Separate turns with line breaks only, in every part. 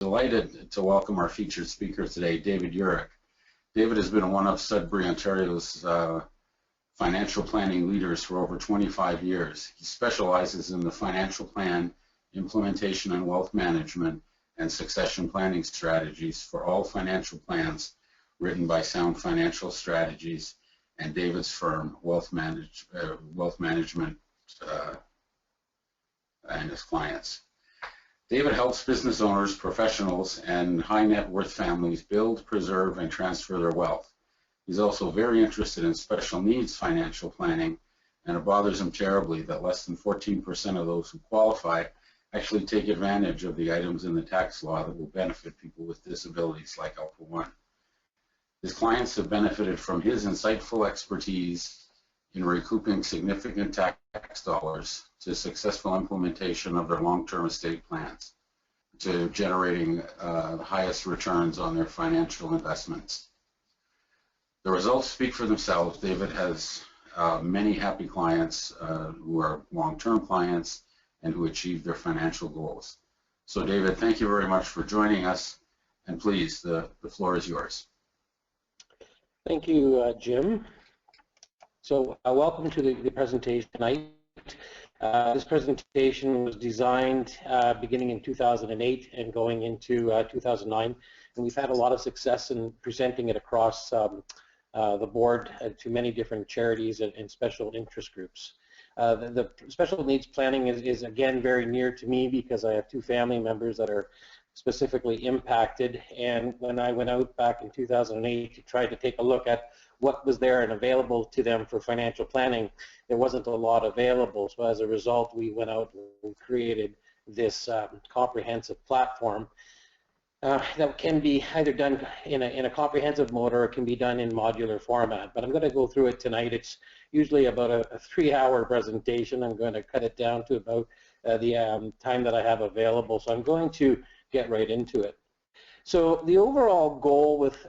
delighted to welcome our featured speaker today, David Yurich. David has been one of Sudbury, Ontario's financial planning leaders for over 25 years. He specializes in the financial plan, implementation and wealth management, and succession planning strategies for all financial plans written by Sound Financial Strategies and David's firm, Wealth Management, and his clients. David helps business owners, professionals, and high net worth families build, preserve, and transfer their wealth. He's also very interested in special needs financial planning, and it bothers him terribly that less than 14% of those who qualify actually take advantage of the items in the tax law that will benefit people with disabilities like Alpha 1. His clients have benefited from his insightful expertise in recouping significant tax dollars to successful implementation of their long-term estate plans, to generating the highest returns on their financial investments. The results speak for themselves. David has many happy clients who are long-term clients and who achieve their financial goals. So David, thank you very much for joining us, and please, the floor is yours.
Thank you, Jim. So welcome to the presentation tonight. This presentation was designed beginning in 2008 and going into 2009, and we've had a lot of success in presenting it across the board to many different charities and special interest groups. The special needs planning is again very near to me because I have two family members that are specifically impacted, and when I went out back in 2008 to try to take a look at what was there and available to them for financial planning, there wasn't a lot available. So as a result, we went out and created this comprehensive platform that can be either done in a comprehensive mode or it can be done in modular format. But I'm going to go through it tonight. It's usually about a 3-hour presentation. I'm going to cut it down to about the time that I have available. So I'm going to get right into it. So the overall goal with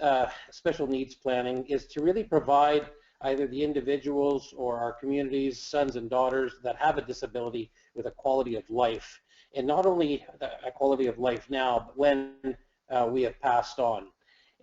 special needs planning is to really provide either the individuals or our communities, sons and daughters that have a disability with a quality of life. And not only a quality of life now, but when we have passed on.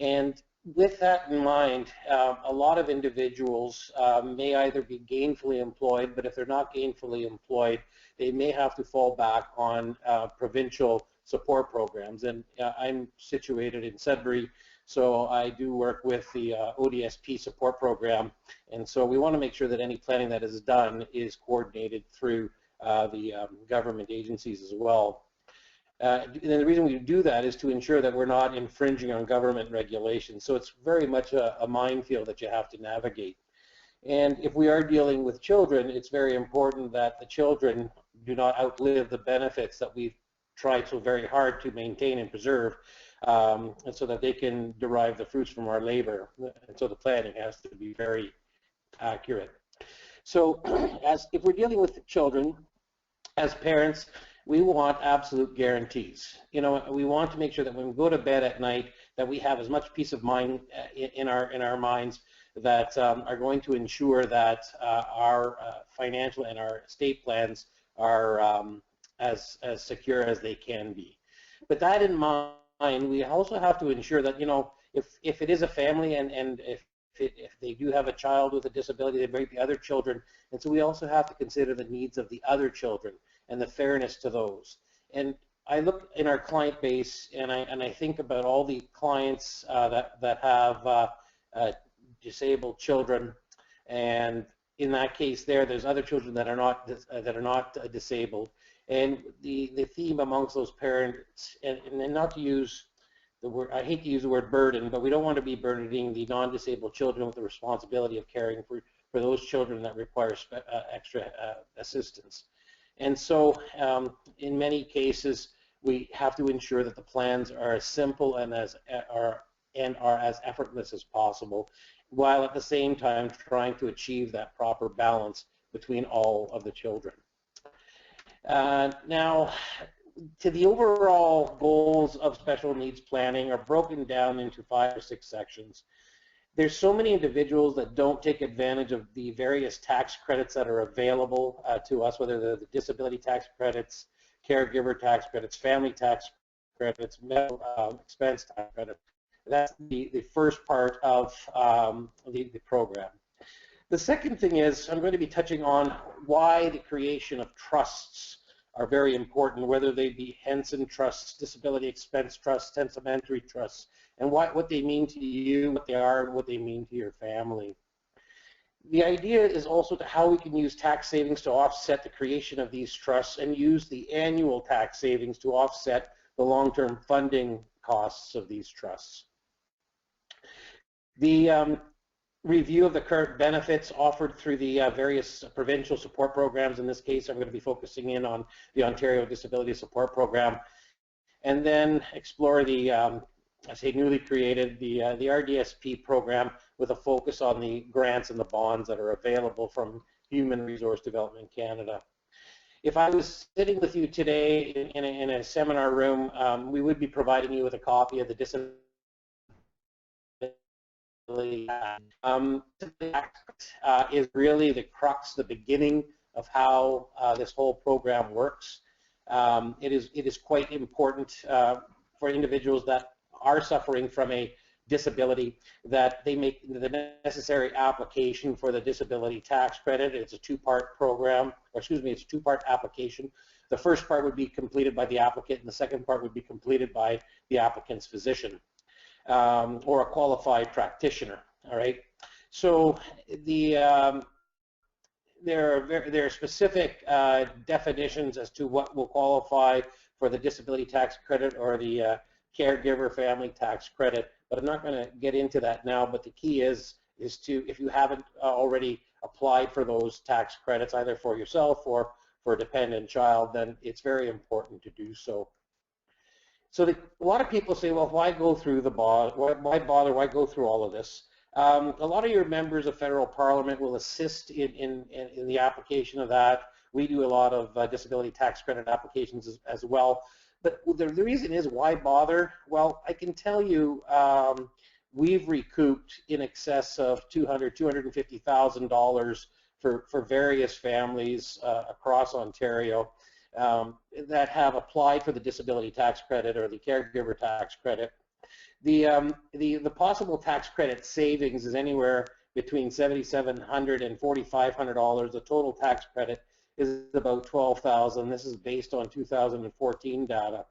And with that in mind, a lot of individuals may either be gainfully employed, but if they're not gainfully employed, they may have to fall back on provincial support programs. And I'm situated in Sudbury, so I do work with the ODSP support program, and so we want to make sure that any planning that is done is coordinated through the government agencies as well. And the reason we do that is to ensure that we're not infringing on government regulations. So it's very much a minefield that you have to navigate. And if we are dealing with children, it's very important that the children do not outlive the benefits that we've tried so very hard to maintain and preserve, and so that they can derive the fruits from our labor. And so the planning has to be very accurate. So if we're dealing with children, as parents, we want absolute guarantees. You know, we want to make sure that when we go to bed at night that we have as much peace of mind in our minds that are going to ensure that our financial and our estate plans are as secure as they can be. But that in mind, we also have to ensure that, you know, if it is a family and if they do have a child with a disability, there may be other children, and so we also have to consider the needs of the other children and the fairness to those. And I look in our client base, and I think about all the clients that have disabled children, and in that case, there's other children that are not disabled, and the theme amongst those parents, and not to use the word, I hate to use the word burden, but we don't want to be burdening the non-disabled children with the responsibility of caring for those children that require extra assistance. And so in many cases, we have to ensure that the plans are as simple and are as effortless as possible, while at the same time trying to achieve that proper balance between all of the children. Now, to the overall goals of special needs planning are broken down into 5 or 6 sections. There's so many individuals that don't take advantage of the various tax credits that are available to us, whether they're the disability tax credits, caregiver tax credits, family tax credits, medical expense tax credit. That's the first part of the program. The second thing is I'm going to be touching on why the creation of trusts are very important, whether they be Henson trusts, disability expense trusts, testamentary trusts, and what they mean to you, what they are, and what they mean to your family. The idea is also to how we can use tax savings to offset the creation of these trusts and use the annual tax savings to offset the long-term funding costs of these trusts. The review of the current benefits offered through the various provincial support programs. In this case, I'm going to be focusing in on the Ontario Disability Support Program, and then explore the, I say newly created, the RDSP program with a focus on the grants and the bonds that are available from Human Resource Development Canada. If I was sitting with you today in a seminar room, we would be providing you with a copy of the Disability is really the crux, the beginning of how this whole program works. It is quite important for individuals that are suffering from a disability that they make the necessary application for the disability tax credit. It's a two-part program, or excuse me, it's a two-part application. The first part would be completed by the applicant, and the second part would be completed by the applicant's physician. Or a qualified practitioner. All right. So there are specific definitions as to what will qualify for the disability tax credit or the caregiver family tax credit. But I'm not going to get into that now. But the key is to, if you haven't already applied for those tax credits, either for yourself or for a dependent child, then it's very important to do so. So a lot of people say, well, why go through the why bother? Why go through all of this? A lot of your members of federal parliament will assist in the application of that. We do a lot of disability tax credit applications as well. But the reason is, why bother? Well, I can tell you we've recouped in excess of $250,000 for various families across Ontario that have applied for the disability tax credit or the caregiver tax credit. The possible tax credit savings is anywhere between $7,700 and $4,500. The total tax credit is about $12,000. This is based on 2014 data.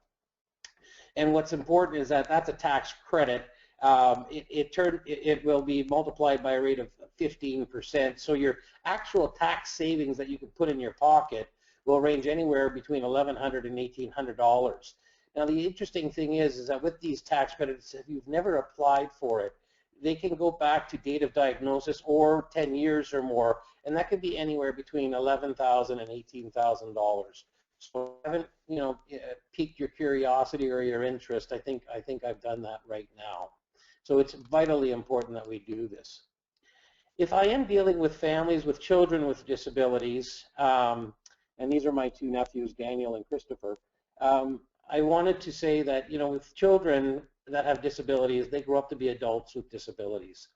And what's important is that that's a tax credit. It will be multiplied by a rate of 15%. So your actual tax savings that you can put in your pocket will range anywhere between $1,100 and $1,800. Now, the interesting thing is that with these tax credits, if you've never applied for it, they can go back to date of diagnosis or 10 years or more, and that could be anywhere between $11,000 and $18,000. So, I haven't, piqued your curiosity or your interest. I think I've done that right now. So it's vitally important that we do this. If I am dealing with families with children with disabilities, and these are my two nephews, Daniel and Christopher, I wanted to say that, with children that have disabilities, they grow up to be adults with disabilities.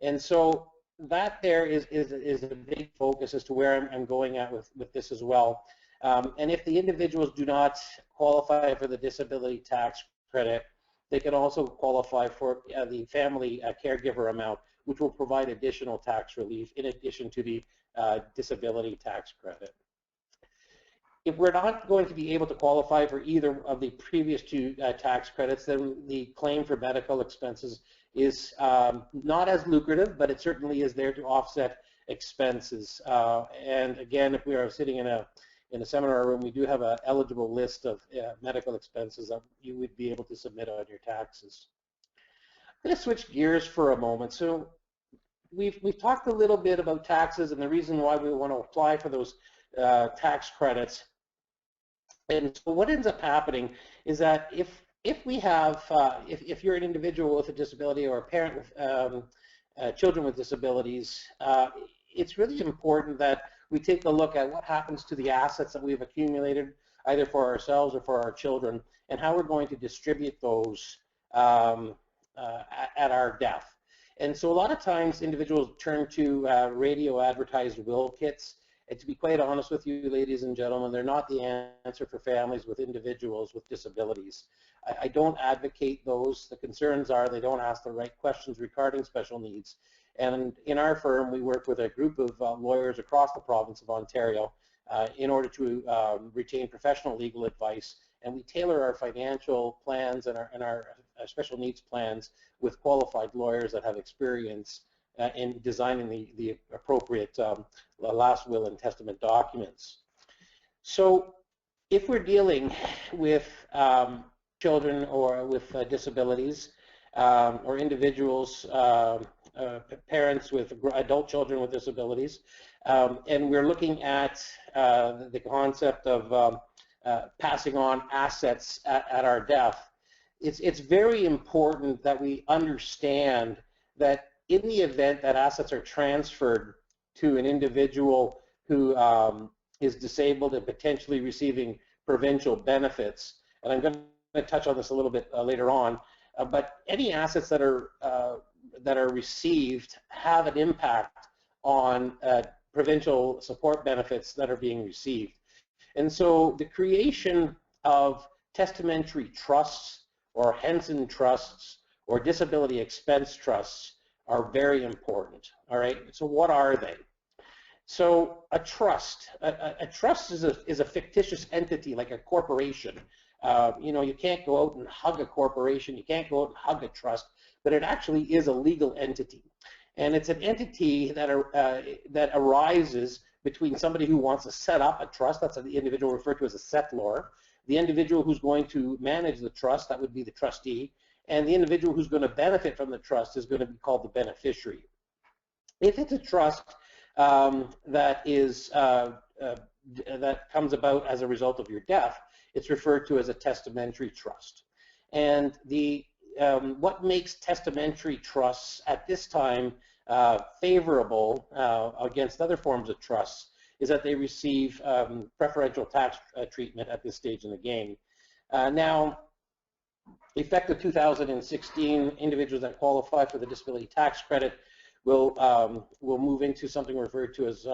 And so that there is a big focus as to where I'm going at with this as well. And if the individuals do not qualify for the disability tax credit, they can also qualify for the family caregiver amount, which will provide additional tax relief in addition to the disability tax credit. If we're not going to be able to qualify for either of the previous two tax credits, then the claim for medical expenses is not as lucrative, but it certainly is there to offset expenses. And again, if we are sitting in a seminar room, we do have an eligible list of medical expenses that you would be able to submit on your taxes. I'm going to switch gears for a moment. So we've talked a little bit about taxes and the reason why we want to apply for those tax credits. And so what ends up happening is that if we have, if you're an individual with a disability or a parent with children with disabilities, it's really important that we take a look at what happens to the assets that we've accumulated, either for ourselves or for our children, and how we're going to distribute those at our death. And so a lot of times individuals turn to radio advertised will kits, And to be quite honest with you, ladies and gentlemen, they're not the answer for families with individuals with disabilities. I don't advocate those. The concerns are they don't ask the right questions regarding special needs. And in our firm, we work with a group of lawyers across the province of Ontario in order to retain professional legal advice, and we tailor our financial plans and our special needs plans with qualified lawyers that have experience in designing the appropriate last will and testament documents. So if we're dealing with children or with disabilities or individuals, parents with adult children with disabilities, and we're looking at the concept of passing on assets at our death, it's very important that we understand that in the event that assets are transferred to an individual who is disabled and potentially receiving provincial benefits, and I'm going to touch on this a little bit later on, but any assets that are received have an impact on provincial support benefits that are being received. And so the creation of testamentary trusts or Henson trusts or disability expense trusts are very important. All right, so what are they? So a trust is a fictitious entity like a corporation. You know, you can't go out and hug a corporation, you can't go out and hug a trust, but it actually is a legal entity. And it's an entity that arises between somebody who wants to set up a trust, that's the individual referred to as a settlor, the individual who's going to manage the trust, that would be the trustee, and the individual who's going to benefit from the trust is going to be called the beneficiary. If it's a trust that comes about as a result of your death, it's referred to as a testamentary trust. And what makes testamentary trusts at this time favorable against other forms of trusts is that they receive preferential tax treatment at this stage in the game. Now, effective 2016, individuals that qualify for the disability tax credit will move into something referred to as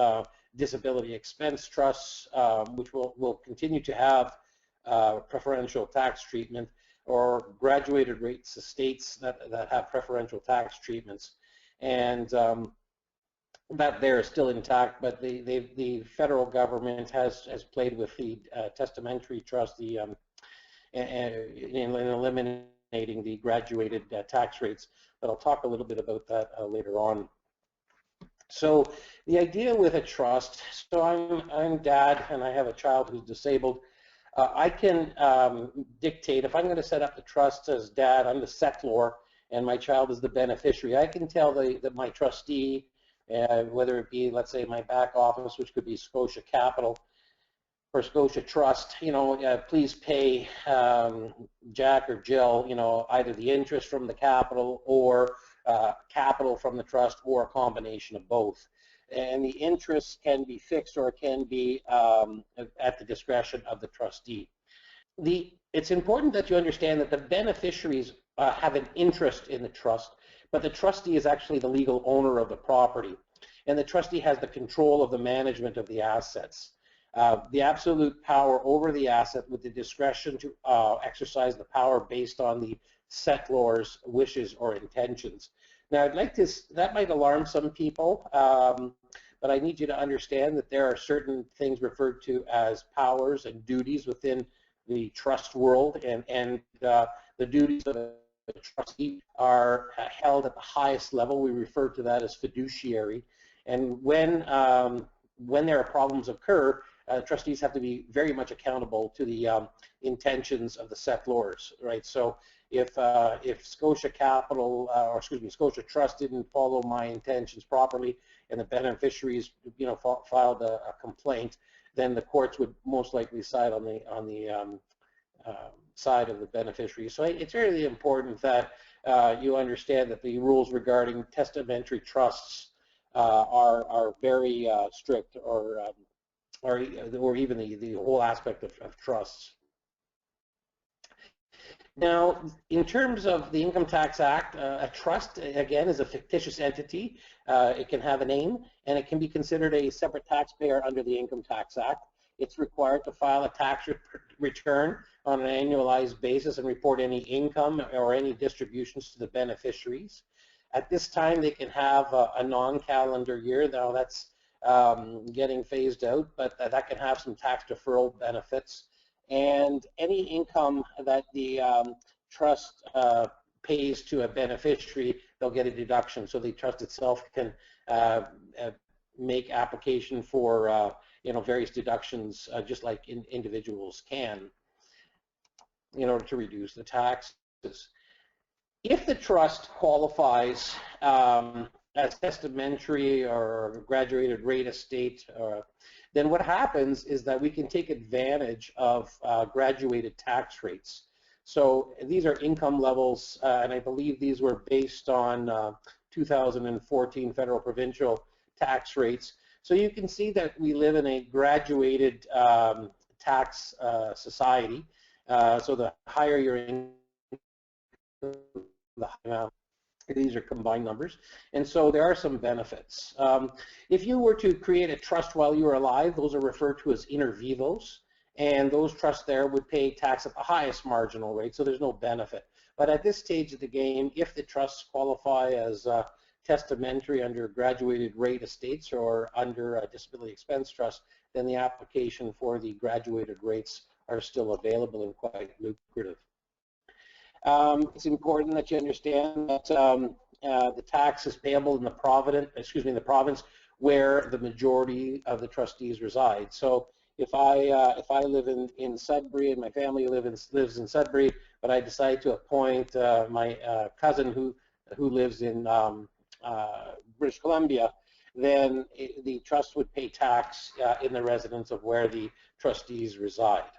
disability expense trusts, which will continue to have preferential tax treatment, or graduated rates estates that have preferential tax treatments, and that they're still intact. But the federal government has played with the testamentary trust, in eliminating the graduated tax rates. But I'll talk a little bit about that later on. So the idea with a trust, so I'm dad and I have a child who's disabled. I can dictate, if I'm going to set up the trust as dad, I'm the settlor, and my child is the beneficiary. I can tell my trustee, whether it be, let's say, my back office, which could be Scotia Capital or Scotia Trust, you know, please pay Jack or Jill, you know, either the interest from the capital or capital from the trust, or a combination of both. And the interest can be fixed or it can be at the discretion of the trustee. It's important that you understand that the beneficiaries have an interest in the trust, but the trustee is actually the legal owner of the property, and the trustee has the control of the management of the assets. The absolute power over the asset with the discretion to exercise the power based on the settlor's wishes or intentions. Now, that might alarm some people, but I need you to understand that there are certain things referred to as powers and duties within the trust world, and the duties of a trustee are held at the highest level. We refer to that as fiduciary. And when there are problems occur, trustees have to be very much accountable to the intentions of the settlors, right? So if Scotia Capital, or excuse me, Scotia Trust didn't follow my intentions properly, and the beneficiaries, you know, filed a complaint, then the courts would most likely side on the side of the beneficiary. So it's really important that you understand that the rules regarding testamentary trusts are very strict, or even the whole aspect of trusts. Now, in terms of the Income Tax Act, a trust, again, is a fictitious entity. It can have a name, and it can be considered a separate taxpayer under the Income Tax Act. It's required to file a tax return on an annualized basis and report any income or any distributions to the beneficiaries. At this time, they can have a non-calendar year. Now, that's getting phased out, but that can have some tax deferral benefits. And any income that the trust pays to a beneficiary, they'll get a deduction. So the trust itself can make application for various deductions, just like individuals can, in order to reduce the taxes. If the trust qualifies as testamentary or graduated rate estate, then what happens is that we can take advantage of graduated tax rates. So these are income levels, and I believe these were based on 2014 federal provincial tax rates. So you can see that we live in a graduated tax society. So the higher your income, the higher these are combined numbers, and so there are some benefits. If you were to create a trust while you were alive, those are referred to as inter vivos, and those trusts there would pay tax at the highest marginal rate, so there's no benefit. But at this stage of the game, if the trusts qualify as testamentary under graduated rate estates or under a disability expense trust, then the application for the graduated rates are still available and quite lucrative. It's important that you understand that the tax is payable in the province where the majority of the trustees reside. So if I live in Sudbury and my family lives in Sudbury, but I decide to appoint my cousin who lives in British Columbia, then the trust would pay tax in the residence of where the trustees reside.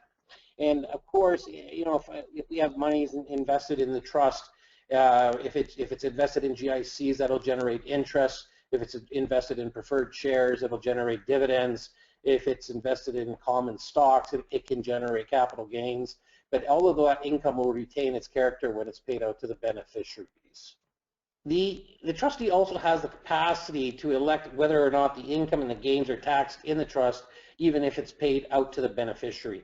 And of course, if we have monies invested in the trust, if it's invested in GICs, that'll generate interest. If it's invested in preferred shares, it'll generate dividends. If it's invested in common stocks, it can generate capital gains. But all of that income will retain its character when it's paid out to the beneficiaries. The trustee also has the capacity to elect whether or not the income and the gains are taxed in the trust, even if it's paid out to the beneficiary.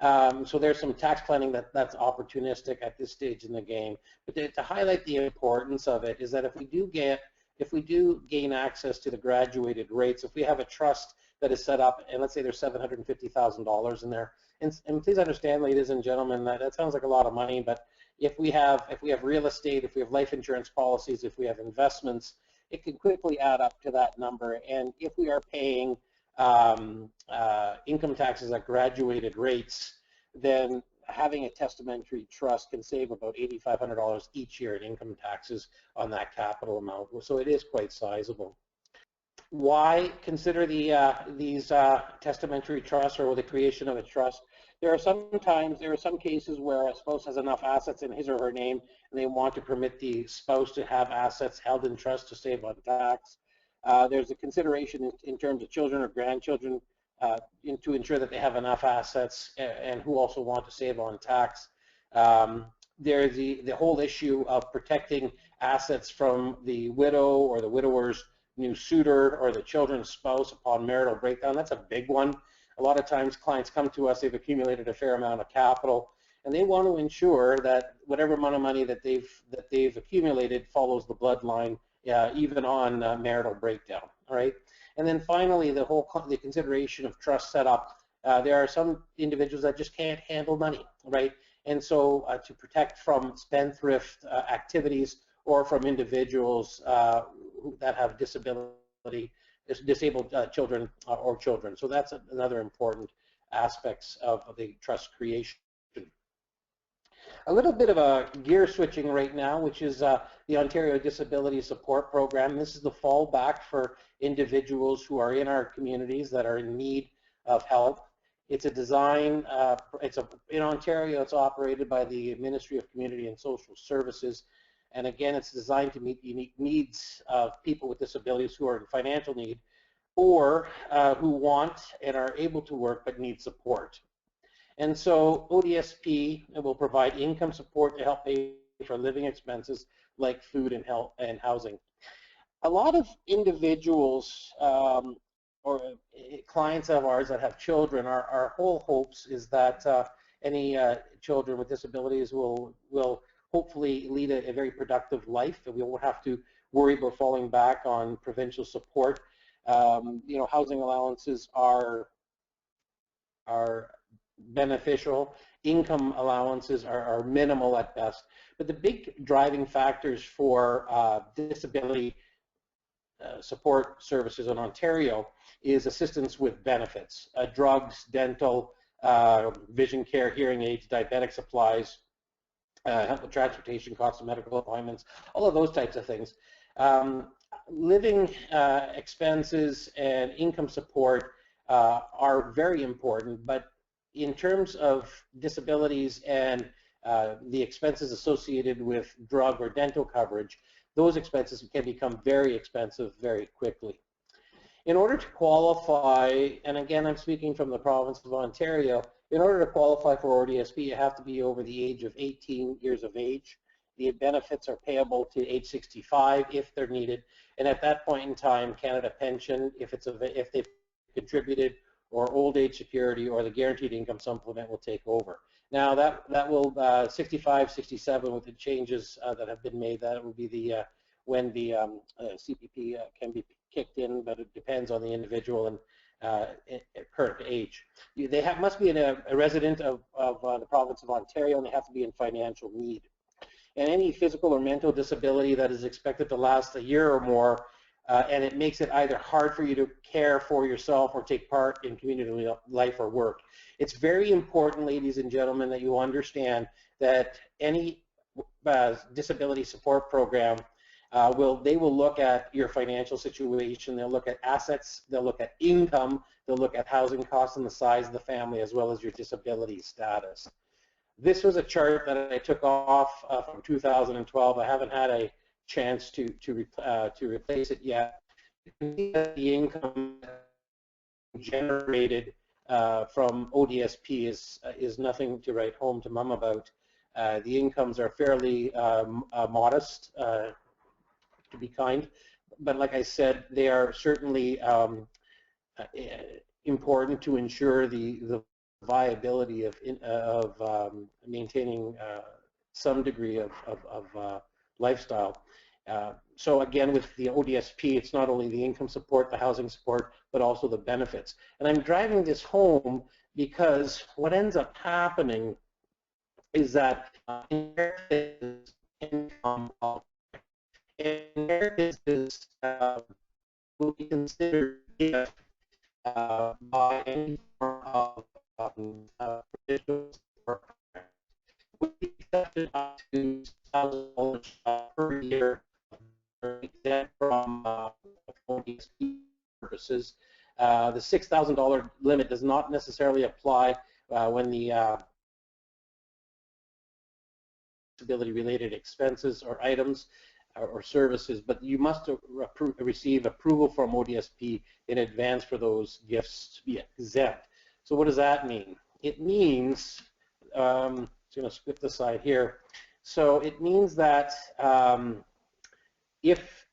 So there's some tax planning that's opportunistic at this stage in the game. But to highlight the importance of it is that if we do gain access to the graduated rates, if we have a trust that is set up, and let's say there's $750,000 in there, and please understand, ladies and gentlemen, that sounds like a lot of money, but if we have real estate, if we have life insurance policies, if we have investments, it can quickly add up to that number. And if we are paying income taxes at graduated rates, then having a testamentary trust can save about $8,500 each year in income taxes on that capital amount. So it is quite sizable. Why consider these testamentary trusts or the creation of a trust? There are some cases where a spouse has enough assets in his or her name and they want to permit the spouse to have assets held in trust to save on tax. There's a consideration in terms of children or grandchildren to ensure that they have enough assets and who also want to save on tax. There's the whole issue of protecting assets from the widow or the widower's new suitor or the children's spouse upon marital breakdown. That's a big one. A lot of times clients come to us, they've accumulated a fair amount of capital, and they want to ensure that whatever amount of money that they've accumulated follows the bloodline, even on marital breakdown. All right, and then finally, the consideration of trust setup. There are some individuals that just can't handle money, right? And so to protect from spendthrift activities or from individuals that have disabled children or children. So that's another important aspects of the trust creation. A little bit of a gear switching right now, which is the Ontario Disability Support Program. This is the fallback for individuals who are in our communities that are in need of help. It's a design, in Ontario, it's operated by the Ministry of Community and Social Services. And again, it's designed to meet the unique needs of people with disabilities who are in financial need or who want and are able to work but need support. And so ODSP will provide income support to help pay for living expenses like food and health and housing. A lot of individuals or clients of ours that have children, our whole hopes is that any children with disabilities will hopefully lead a very productive life, and we won't have to worry about falling back on provincial support. You know, housing allowances are beneficial. Income allowances are minimal at best. But the big driving factors for disability support services in Ontario is assistance with benefits, drugs, dental, vision care, hearing aids, diabetic supplies, transportation costs, medical appointments, all of those types of things. Living expenses and income support are very important, but in terms of disabilities and the expenses associated with drug or dental coverage, those expenses can become very expensive very quickly. In order to qualify, and again I'm speaking from the province of Ontario, in order to qualify for ODSP you have to be over the age of 18 years of age. The benefits are payable to age 65 if they're needed, and at that point in time Canada Pension, if they've contributed, or old age security or the guaranteed income supplement will take over. Now that will 65, 67 with the changes that have been made, that will be the when the CPP can be kicked in, but it depends on the individual and current age. They must be a resident of the province of Ontario, and they have to be in financial need. And any physical or mental disability that is expected to last a year or more, and it makes it either hard for you to care for yourself or take part in community life or work. It's very important, ladies and gentlemen, that you understand that any disability support program they will look at your financial situation, they'll look at assets, they'll look at income, they'll look at housing costs and the size of the family as well as your disability status. This was a chart that I took off from 2012. I haven't had a chance to replace it yet. You can see that the income generated from ODSP is nothing to write home to mom about. The incomes are fairly modest, to be kind, but like I said, they are certainly important to ensure the viability of maintaining some degree of lifestyle. So again, with the ODSP, it's not only the income support, the housing support, but also the benefits. And I'm driving this home because what ends up happening is that inheritance income will be considered gift by any form of provincial support program. Would be accepted up to $1,000 per year, exempt from ODSP purposes. The $6,000 limit does not necessarily apply when the disability-related expenses or items or services, but you must receive approval from ODSP in advance for those gifts to be exempt. So what does that mean? It means, I'm going to skip the slide here. So it means that if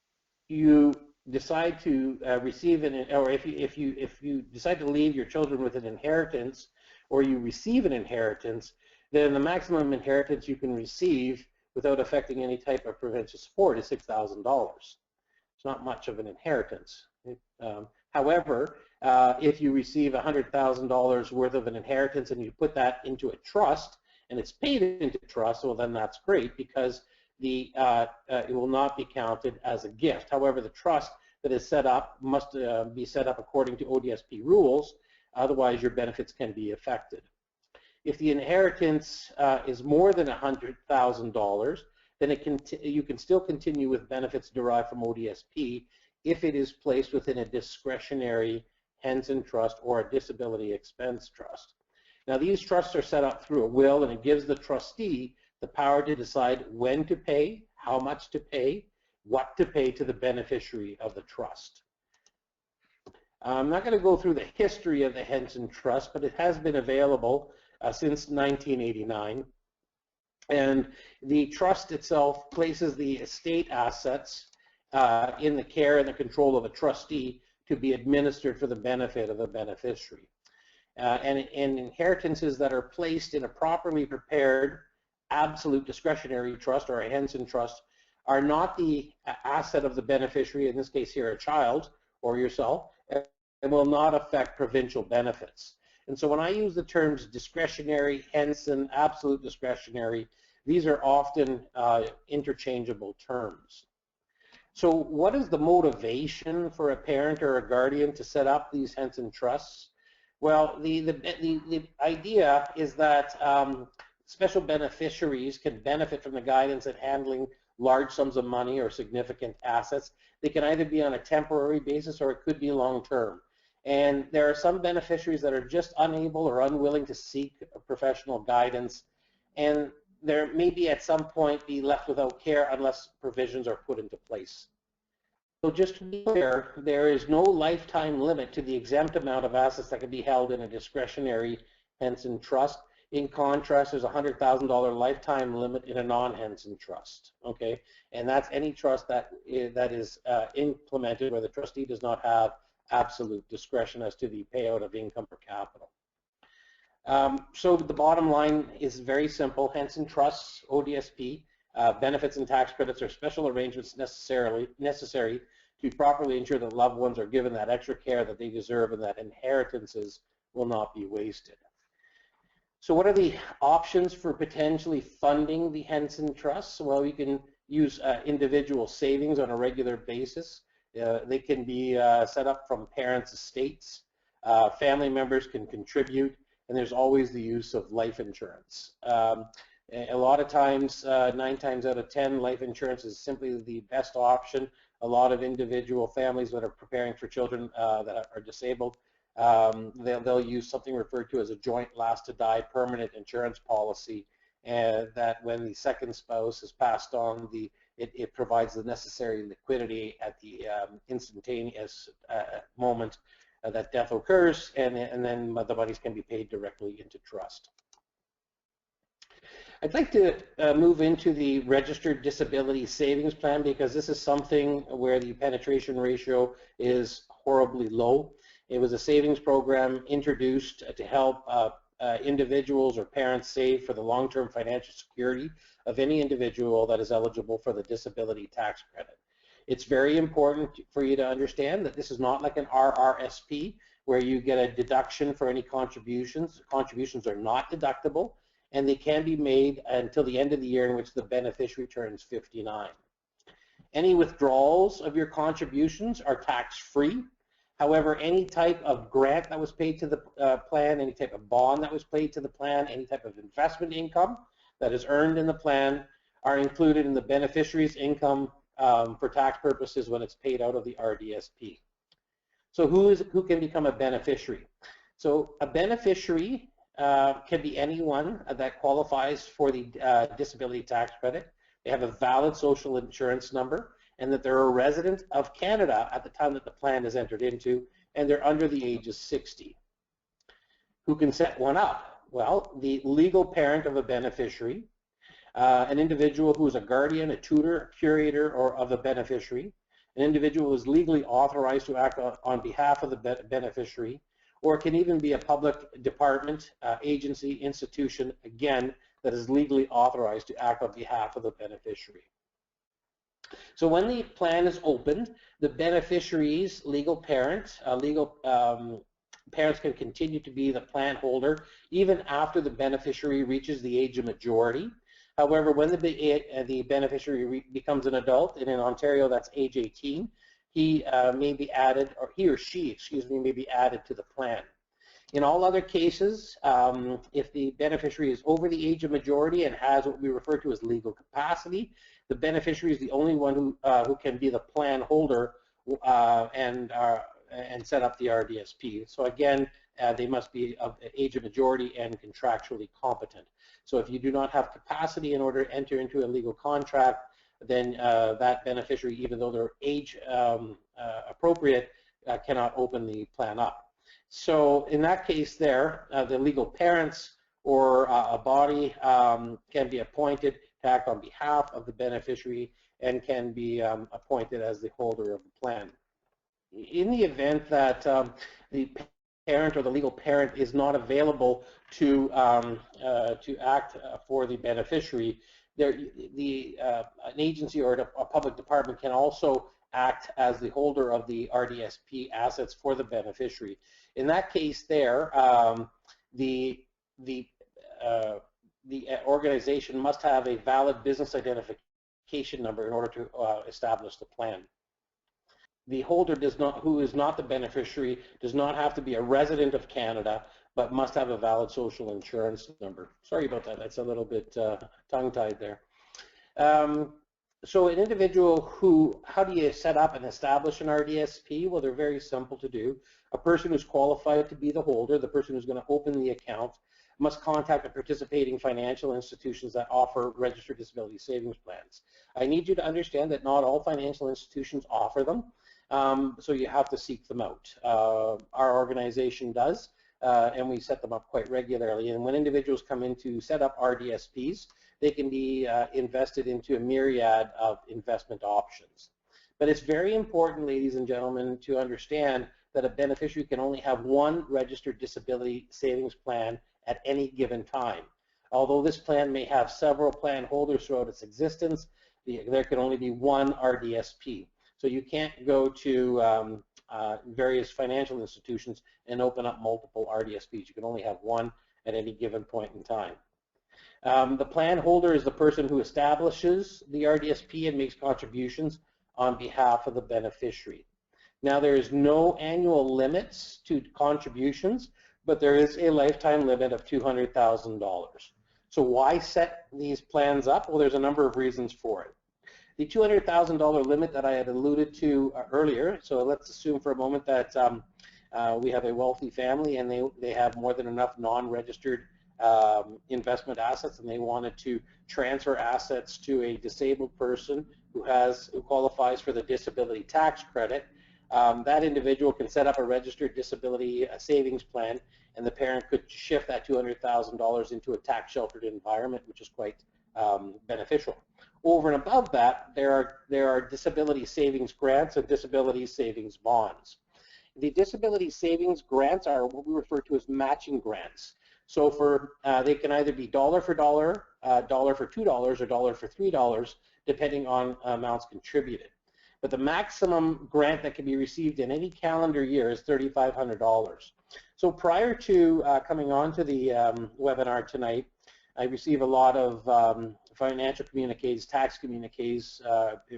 you decide to receive or if you decide to leave your children with an inheritance, or you receive an inheritance, then the maximum inheritance you can receive without affecting any type of provincial support is $6,000. It's not much of an inheritance. However, if you receive $100,000 worth of an inheritance and you put that into a trust and it's paid into trust, well then that's great, because it will not be counted as a gift. However, the trust that is set up must be set up according to ODSP rules, otherwise your benefits can be affected. If the inheritance is more than $100,000, then you can still continue with benefits derived from ODSP if it is placed within a discretionary Henson trust or a disability expense trust. Now these trusts are set up through a will, and it gives the trustee the power to decide when to pay, how much to pay, what to pay to the beneficiary of the trust. I'm not going to go through the history of the Henson Trust, but it has been available since 1989. And the trust itself places the estate assets in the care and the control of a trustee to be administered for the benefit of the beneficiary. And inheritances that are placed in a properly prepared absolute discretionary trust or a Henson trust are not the asset of the beneficiary, in this case here a child or yourself, and will not affect provincial benefits. And so when I use the terms discretionary, Henson, absolute discretionary, these are often interchangeable terms. So what is the motivation for a parent or a guardian to set up these Henson trusts? Well, the idea is that special beneficiaries can benefit from the guidance in handling large sums of money or significant assets. They can either be on a temporary basis or it could be long-term. And there are some beneficiaries that are just unable or unwilling to seek professional guidance, and there may be at some point be left without care unless provisions are put into place. So just to be clear, there is no lifetime limit to the exempt amount of assets that can be held in a discretionary Henson trust. In contrast, there's a $100,000 lifetime limit in a non-Henson trust, okay? And that's any trust that is implemented where the trustee does not have absolute discretion as to the payout of income or capital. So the bottom line is very simple. Henson trusts, ODSP, benefits and tax credits are special arrangements necessary to properly ensure that loved ones are given that extra care that they deserve and that inheritances will not be wasted. So what are the options for potentially funding the Henson trusts? Well, you can use individual savings on a regular basis. They can be set up from parents' estates. Family members can contribute, and there's always the use of life insurance. A lot of times, 9 times out of 10, life insurance is simply the best option. A lot of individual families that are preparing for children that are disabled, they'll use something referred to as a joint last to die permanent insurance policy, and that when the second spouse has passed on, it provides the necessary liquidity at the instantaneous moment that death occurs, and then the monies can be paid directly into trust. I'd like to move into the registered disability savings plan because this is something where the penetration ratio is horribly low. It was a savings program introduced to help individuals or parents save for the long-term financial security of any individual that is eligible for the disability tax credit. It's very important for you to understand that this is not like an RRSP where you get a deduction for any contributions. Contributions are not deductible, and they can be made until the end of the year in which the beneficiary turns 59. Any withdrawals of your contributions are tax-free. However, any type of grant that was paid to the plan, any type of bond that was paid to the plan, any type of investment income that is earned in the plan are included in the beneficiary's income for tax purposes when it's paid out of the RDSP. So who can become a beneficiary? So a beneficiary can be anyone that qualifies for the disability tax credit. They have a valid social insurance number, and that they're a resident of Canada at the time that the plan is entered into, and they're under the age of 60. Who can set one up? Well, the legal parent of a beneficiary, an individual who is a guardian, a tutor, a curator, or of a beneficiary, an individual who is legally authorized to act on behalf of the beneficiary, or it can even be a public department, agency, institution, again, that is legally authorized to act on behalf of the beneficiary. So when the plan is opened, the beneficiary's legal parent, parents can continue to be the plan holder even after the beneficiary reaches the age of majority. However, when the beneficiary becomes an adult, and in Ontario that's age 18, he may be added, or he or she, excuse me, may be added to the plan. In all other cases, if the beneficiary is over the age of majority and has what we refer to as legal capacity, the beneficiary is the only one who can be the plan holder and set up the RDSP. So again, they must be of age of majority and contractually competent. So if you do not have capacity in order to enter into a legal contract, then that beneficiary, even though they're age appropriate, cannot open the plan up. So in that case there, the legal parents or a body can be appointed to act on behalf of the beneficiary and can be appointed as the holder of the plan. In the event that the parent or the legal parent is not available to act for the beneficiary, an agency or a public department can also act as the holder of the RDSP assets for the beneficiary. In that case, the organization must have a valid business identification number in order to establish the plan. The holder who is not the beneficiary does not have to be a resident of Canada, but must have a valid social insurance number. Sorry about that. That's a little bit tongue-tied there. So an individual how do you set up and establish an RDSP? Well, they're very simple to do. A person who's qualified to be the holder, the person who's going to open the account, must contact the participating financial institutions that offer registered disability savings plans. I need you to understand that not all financial institutions offer them, so you have to seek them out. Our organization does, and we set them up quite regularly. And when individuals come in to set up RDSPs, they can be invested into a myriad of investment options. But it's very important, ladies and gentlemen, to understand that a beneficiary can only have one registered disability savings plan at any given time. Although this plan may have several plan holders throughout its existence, there can only be one RDSP. So you can't go to various financial institutions and open up multiple RDSPs. You can only have one at any given point in time. The plan holder is the person who establishes the RDSP and makes contributions on behalf of the beneficiary. Now, there is no annual limits to contributions, but there is a lifetime limit of $200,000. So why set these plans up? Well, there's a number of reasons for it. The $200,000 limit that I had alluded to earlier, so let's assume for a moment that we have a wealthy family and they have more than enough non-registered investment assets, and they wanted to transfer assets to a disabled person who qualifies for the disability tax credit. That individual can set up a registered disability savings plan, and the parent could shift that $200,000 into a tax-sheltered environment, which is quite beneficial. Over and above that, there are disability savings grants and disability savings bonds. The disability savings grants are what we refer to as matching grants. So they can either be dollar for $2, or dollar for $3, depending on amounts contributed. But the maximum grant that can be received in any calendar year is $3,500. So prior to coming on to the webinar tonight, I receive a lot of financial communiques, tax communiques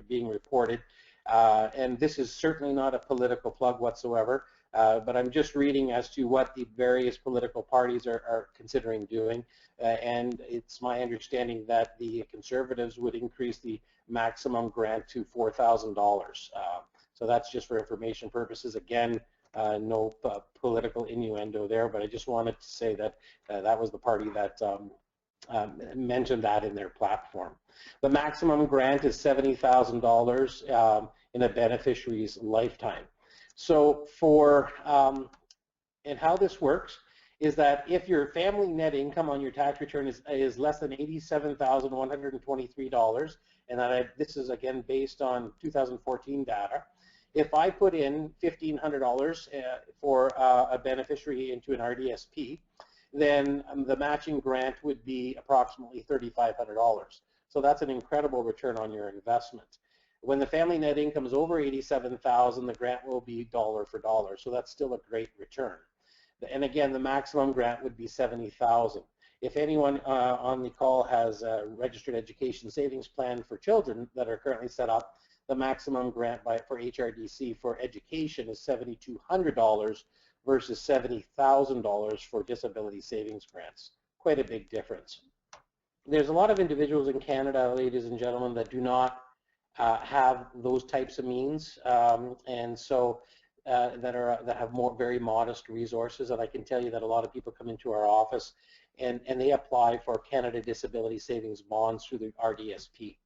being reported, and this is certainly not a political plug whatsoever, but I'm just reading as to what the various political parties are considering doing, and it's my understanding that the Conservatives would increase the maximum grant to $4,000. So that's just for information purposes. Again, no political innuendo there, but I just wanted to say that that was the party that mentioned that in their platform. The maximum grant is $70,000 in a beneficiary's lifetime. So and how this works is that if your family net income on your tax return is less than $87,123, and this is again based on 2014 data, if I put in $1,500 for a beneficiary into an RDSP, then the matching grant would be approximately $3,500. So that's an incredible return on your investment. When the family net income is over $87,000, the grant will be dollar for dollar. So that's still a great return. And again, the maximum grant would be $70,000. If anyone on the call has a registered education savings plan for children that are currently set up, the maximum grant for HRDC for education is $7,200 versus $70,000 for disability savings grants. Quite a big difference. There's a lot of individuals in Canada, ladies and gentlemen, that do not have those types of means, and so that have very modest resources. And I can tell you that a lot of people come into our office and they apply for Canada Disability Savings Bonds through the RDSP.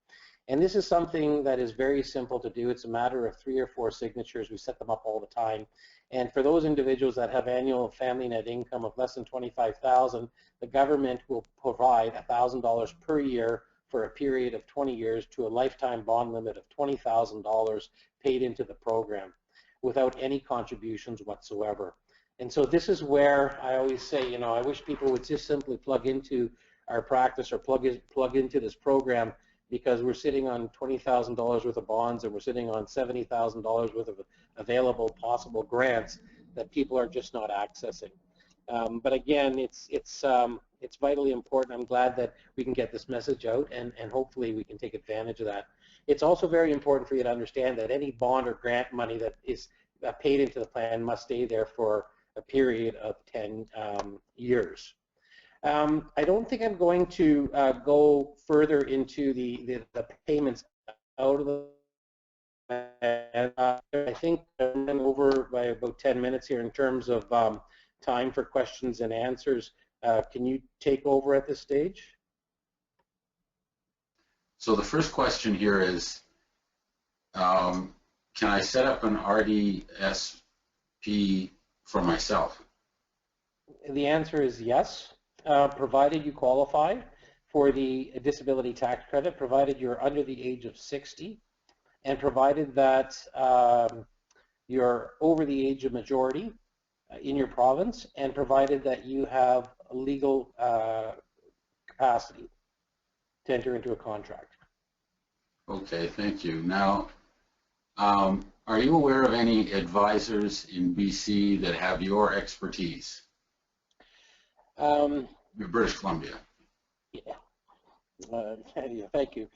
And this is something that is very simple to do. It's a matter of 3 or 4 signatures. We set them up all the time. And for those individuals that have annual family net income of less than $25,000, the government will provide $1,000 per year for a period of 20 years to a lifetime bond limit of $20,000 paid into the program without any contributions whatsoever. And so this is where I always say, you know, I wish people would just simply plug into our practice or plug into this program, because we're sitting on $20,000 worth of bonds and we're sitting on $70,000 worth of available possible grants that people are just not accessing. But again, it's vitally important. I'm glad that we can get this message out, and hopefully we can take advantage of that. It's also very important for you to understand that any bond or grant money that is paid into the plan must stay there for a period of 10 years. I don't think I'm going to go further into the payments out of the I think I'm over by about 10 minutes here in terms of time for questions and answers. Can you take over at this stage?
So the first question here is, can I set up an RDSP for myself?
The answer is yes, provided you qualify for the disability tax credit, provided you're under the age of 60, and provided that you're over the age of majority in your province, and provided that you have legal capacity to enter into a contract.
Okay, thank you. Now, are you aware of any advisors in BC that have your expertise? British Columbia.
Yeah. Thank you.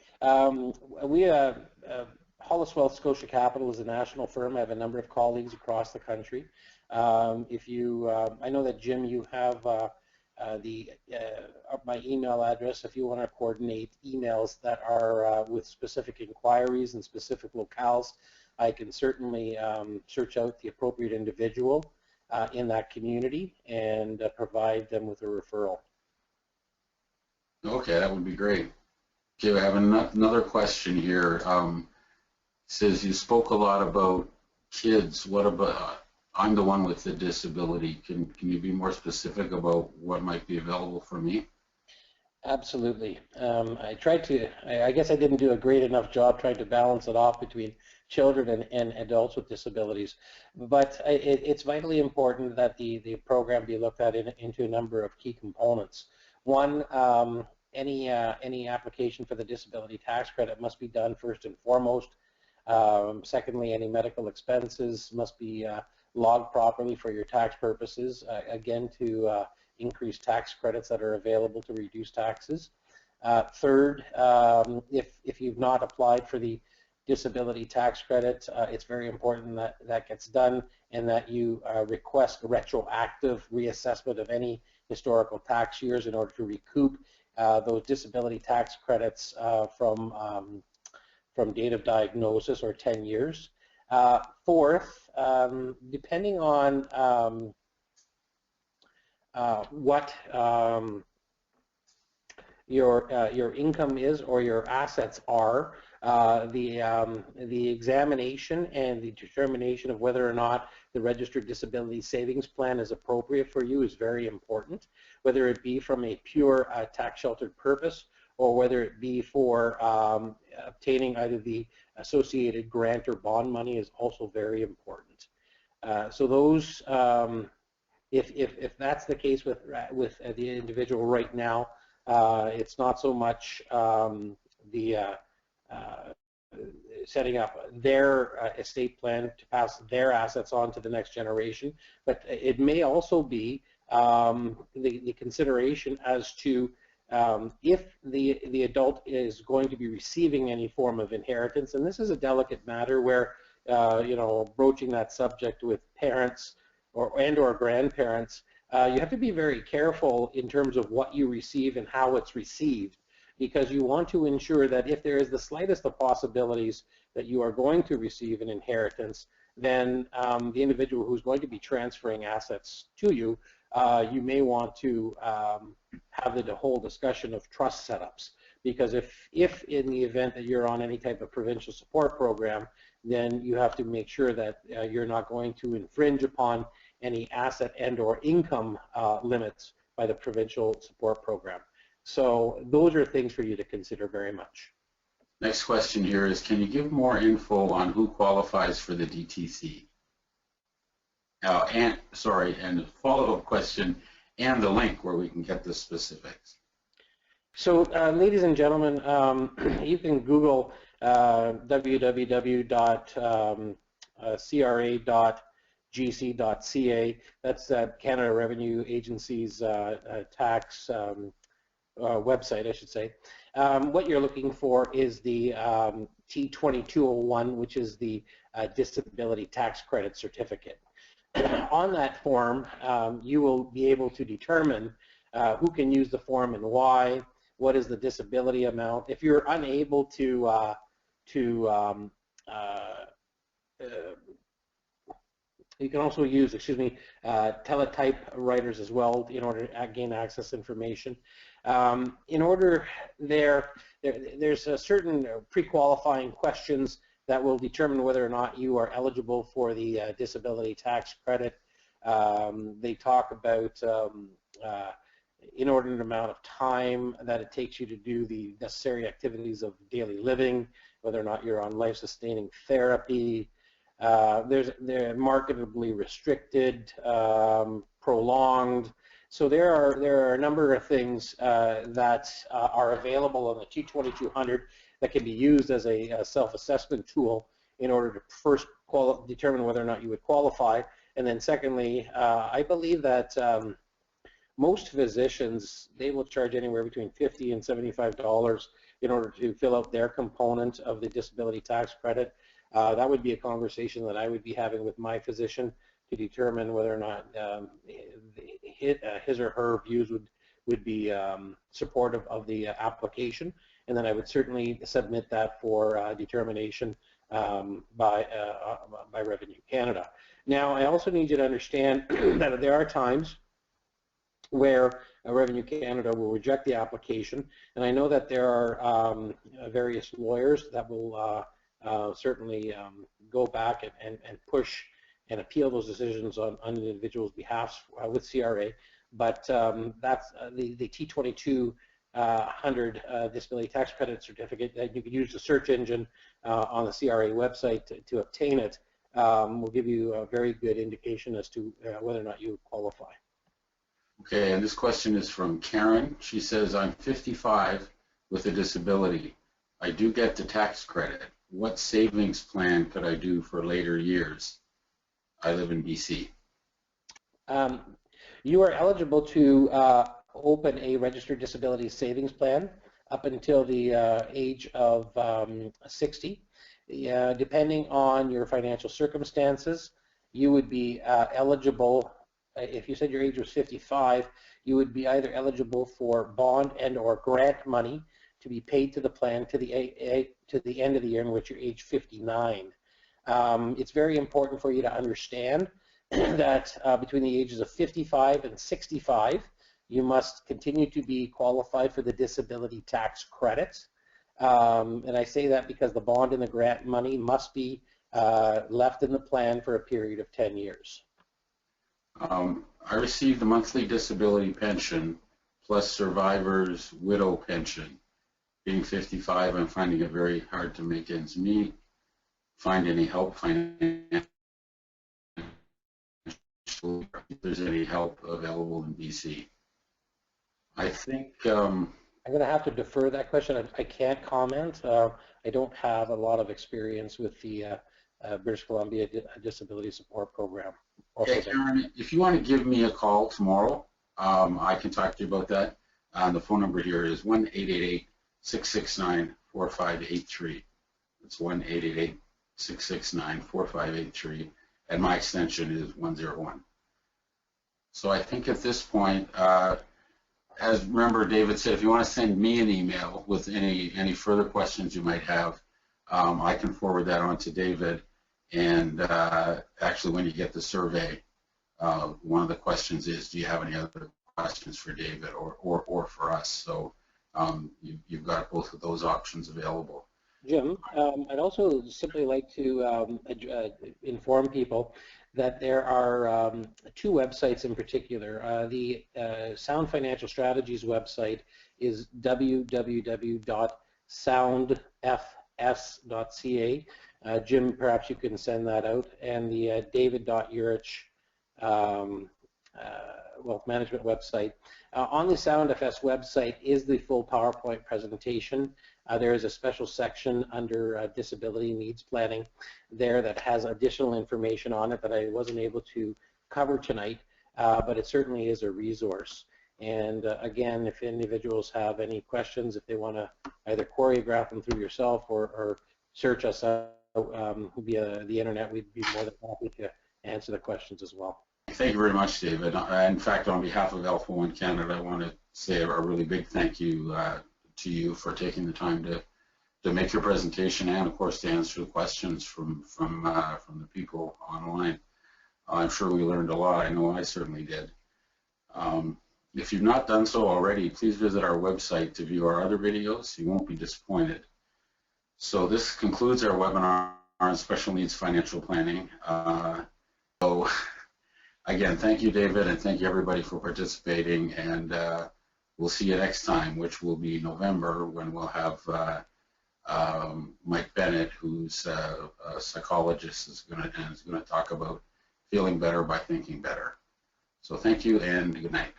Hollis Wealth Scotia Capital is a national firm. I have a number of colleagues across the country. I know that Jim, you have my email address if you want to coordinate emails that are with specific inquiries and specific locales. I can certainly search out the appropriate individual in that community and provide them with a referral.
Okay, that would be great. Okay, I have another question here. It says you spoke a lot about kids. What about, I'm the one with the disability. Can you be more specific about what might be available for me?
Absolutely. I guess I didn't do a great enough job trying to balance it off between children and adults with disabilities. But it's vitally important that the program be looked at into a number of key components. One, any application for the disability tax credit must be done first and foremost. Secondly, any medical expenses must be logged properly for your tax purposes, again to increase tax credits that are available to reduce taxes. Third, if you've not applied for the disability tax credit, it's very important that that gets done and that you request retroactive reassessment of any historical tax years in order to recoup those disability tax credits from date of diagnosis or 10 years. Fourth, depending on what your income is or your assets are, the examination and the determination of whether or not the registered disability savings plan is appropriate for you is very important, whether it be from a pure tax sheltered purpose or whether it be for obtaining either the associated grant or bond money is also very important. So those, if that's the case with the individual right now, it's not so much setting up their estate plan to pass their assets on to the next generation, but it may also be the consideration as to if the adult is going to be receiving any form of inheritance, and this is a delicate matter where broaching that subject with parents or grandparents, you have to be very careful in terms of what you receive and how it's received, because you want to ensure that if there is the slightest of possibilities that you are going to receive an inheritance, then the individual who's going to be transferring assets to you, you may want to have the whole discussion of trust setups, because if in the event that you're on any type of provincial support program, then you have to make sure that you're not going to infringe upon any asset and or income limits by the provincial support program. So those are things for you to consider very much.
Next question here is, can you give more info on who qualifies for the DTC? And a follow-up question, and the link where we can get the specifics.
So, ladies and gentlemen, you can Google www.cra.gc.ca. That's Canada Revenue Agency's tax website, I should say. What you're looking for is the T2201, which is the disability tax credit certificate. On that form, you will be able to determine who can use the form and why, what is the disability amount. If you're unable to you can also use, teletype writers as well in order to gain access information. In order there's a certain pre-qualifying questions that will determine whether or not you are eligible for the disability tax credit. They talk about inordinate amount of time that it takes you to do the necessary activities of daily living, whether or not you're on life-sustaining therapy. They're marketably restricted, prolonged. So there are a number of things that are available on the T2200 that can be used as a self-assessment tool in order to first determine whether or not you would qualify. And then secondly, I believe that most physicians, they will charge anywhere between $50 and $75 in order to fill out their component of the disability tax credit. That would be a conversation that I would be having with my physician to determine whether or not his or her views would be supportive of the application, and then I would certainly submit that for determination by Revenue Canada. Now, I also need you to understand that there are times where Revenue Canada will reject the application, and I know that there are various lawyers that will certainly go back and push and appeal those decisions on individuals' behalf with CRA, but that's the T2200 disability tax credit certificate that you can use the search engine on the CRA website to obtain it. Will give you a very good indication as to whether or not you qualify.
Okay, and this question is from Karen. She says, I'm 55 with a disability. I do get the tax credit. What savings plan could I do for later years? I live in BC.
You are eligible to open a registered disability savings plan up until the age of 60. Depending on your financial circumstances, you would be eligible. If you said your age was 55, you would be either eligible for bond and or grant money to be paid to the plan to the end of the year in which you're age 59. It's very important for you to understand that between the ages of 55 and 65, you must continue to be qualified for the disability tax credit. And I say that because the bond and the grant money must be left in the plan for a period of 10 years.
I received a monthly disability pension plus survivor's widow pension. Being 55, I'm finding it very hard to make ends meet. Find any help financially, if there's any help available in BC. I think
I'm going to have to defer that question. I can't comment. I don't have a lot of experience with the British Columbia Disability Support Program.
Okay, Karen, if you want to give me a call tomorrow, I can talk to you about that. The phone number here is 1-888-669-4583. It's 1-888-669-4583, and my extension is 101. So I think at this point, as remember David said, if you want to send me an email with any further questions you might have, I can forward that on to David. And actually, when you get the survey, one of the questions is, do you have any other questions for David or for us? So you've got both of those options available.
Jim, I'd also simply like to inform people that there are two websites in particular. The Sound Financial Strategies website is www.soundfs.ca. Jim, perhaps you can send that out. And the David.Yurich wealth management website. On the SoundFS website is the full PowerPoint presentation. There is a special section under disability needs planning there that has additional information on it that I wasn't able to cover tonight, but it certainly is a resource. And again, if individuals have any questions, if they want to either choreograph them through yourself or search us out via the internet, we'd be more than happy to answer the questions as well.
Thank you very much, David. In fact, on behalf of Alpha One Canada, I want to say a really big thank you to you for taking the time to make your presentation and, of course, to answer the questions from the people online. I'm sure we learned a lot. I know I certainly did. If you've not done so already, please visit our website to view our other videos. You won't be disappointed. So this concludes our webinar on special needs financial planning. Again, thank you, David, and thank you, everybody, for participating. And we'll see you next time, which will be November, when we'll have Mike Bennett, who's a psychologist, is going to talk about feeling better by thinking better. So thank you, and good night.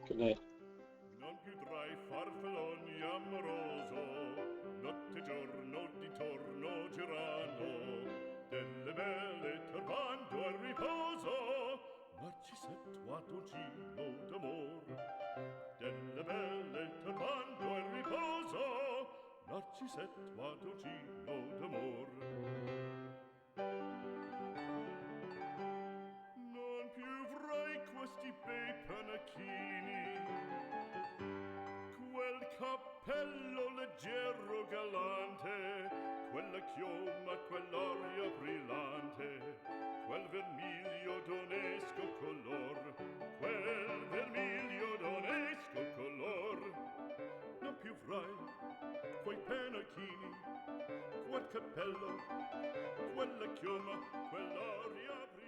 Good night.
Narcisetto d'amor, delle belle turbando il riposo, Narcisetto d'amor. Non più avrai questi bei panacchini, quel cappello leggero galante, quella chioma, quell'aria brillante, quel vermiglio d'onesco color, quel vermiglio d'onesco color. Non più avrai quei panacchini, quel cappello, quella chioma, quell'aria brillante.